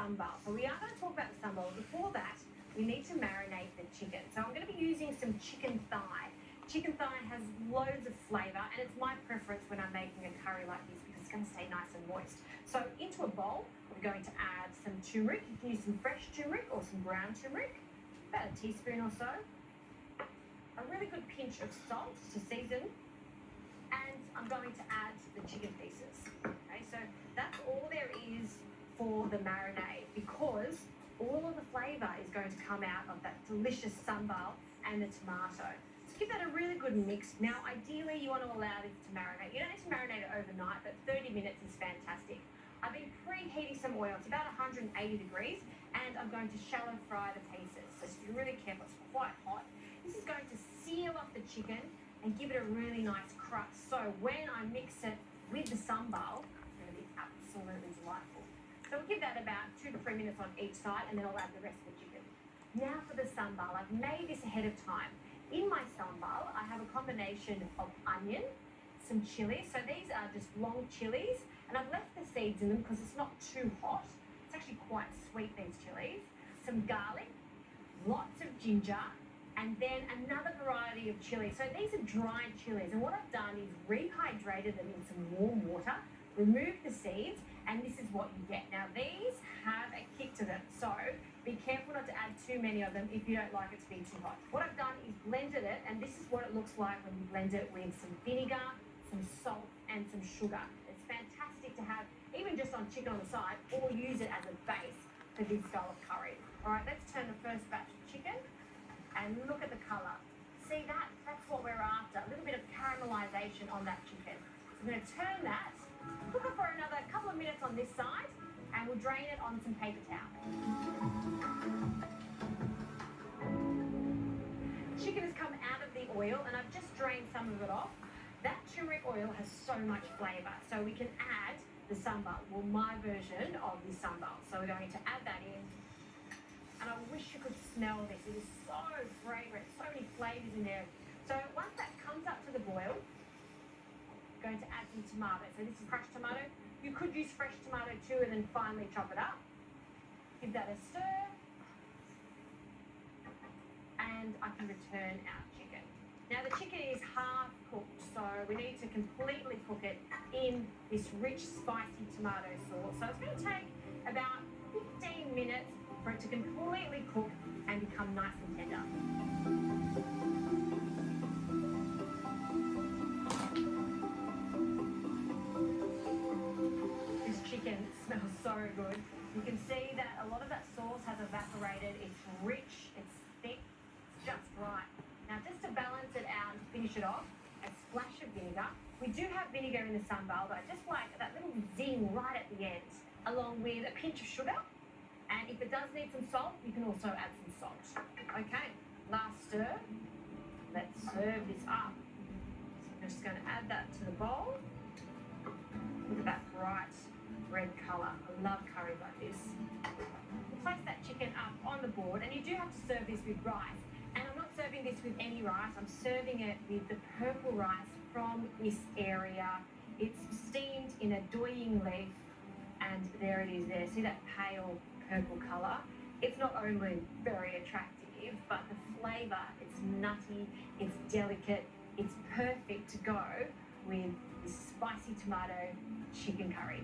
sambal. So we are going to talk about the sambal. Before that, we need to marinate the chicken. So I'm going to be using some chicken thigh. Chicken thigh has loads of flavour, and it's my preference when I'm making a curry like this because it's going to stay nice and moist. So into a bowl, we're going to add some turmeric. You can use some fresh turmeric or some ground turmeric, about a teaspoon or so. A really good pinch of salt to season, and I'm going to add the chicken pieces. Okay, so that's all there is for the marinade because all of the flavour is going to come out of that delicious sambal and the tomato. So give that a really good mix. Now, ideally, you want to allow this to marinate. You don't need to marinate it overnight, but 30 minutes is fantastic. I've been preheating some oil. It's about 180 degrees, and I'm going to shallow fry the pieces. So just be really careful. It's quite hot. This is going to seal off the chicken and give it a really nice crust. So when I mix it with the sambal, it's going to be absolutely delightful. So we'll give that about 2 to 3 minutes on each side, and then I'll add the rest of the chicken. Now for the sambal. I've made this ahead of time. In my sambal, I have a combination of onion, some chilies. So these are just long chilies, and I've left the seeds in them because it's not too hot. It's actually quite sweet, these chilies. Some garlic, lots of ginger, and then another variety of chilies. So these are dried chilies, and what I've done is rehydrated them in some warm water, removed the seeds, and this is what you get. Now, these have a kick to them, so be careful not to add too many of them if you don't like it to be too hot. What I've done is blended it, and this is what it looks like when you blend it with some vinegar, some salt, and some sugar. It's fantastic to have, even just on chicken on the side, or use it as a base for this style of curry. All right, let's turn the first batch of chicken, and look at the colour. See that? That's what we're after, a little bit of caramelisation on that chicken. So I'm going to turn that, cook it for another couple of minutes on this side, and we'll drain it on some paper towel. Chicken has come out of the oil, and I've just drained some of it off. That turmeric oil has so much flavour, so we can add the sambal, well, my version of the sambal. So we're going to add that in, and I wish you could smell this. It is so fragrant, so many flavours in there. So once that comes up to the boil, going to add some tomato. So this is crushed tomato. You could use fresh tomato too and then finally chop it up. Give that a stir. And I can return our chicken. Now the chicken is half cooked, so we need to completely cook it in this rich, spicy tomato sauce. So it's going to take about 15 minutes for it to completely cook and become nice and tender. Chicken smells so good. You can see that a lot of that sauce has evaporated. It's rich, it's thick, it's just right. Now just to balance it out and to finish it off, a splash of vinegar. We do have vinegar in the sambal, but I just like that little zing right at the end, along with a pinch of sugar. And if it does need some salt, you can also add some salt. Okay, last stir. Let's serve this up. So I'm just going to add that to the bowl. Look at that bright red colour. I love curry like this. We'll place that chicken up on the board, and you do have to serve this with rice. And I'm not serving this with any rice. I'm serving it with the purple rice from this area. It's steamed in a doying leaf, and there it is there. See that pale purple colour? It's not only very attractive, but the flavour, it's nutty, it's delicate, it's perfect to go with this spicy tomato chicken curry.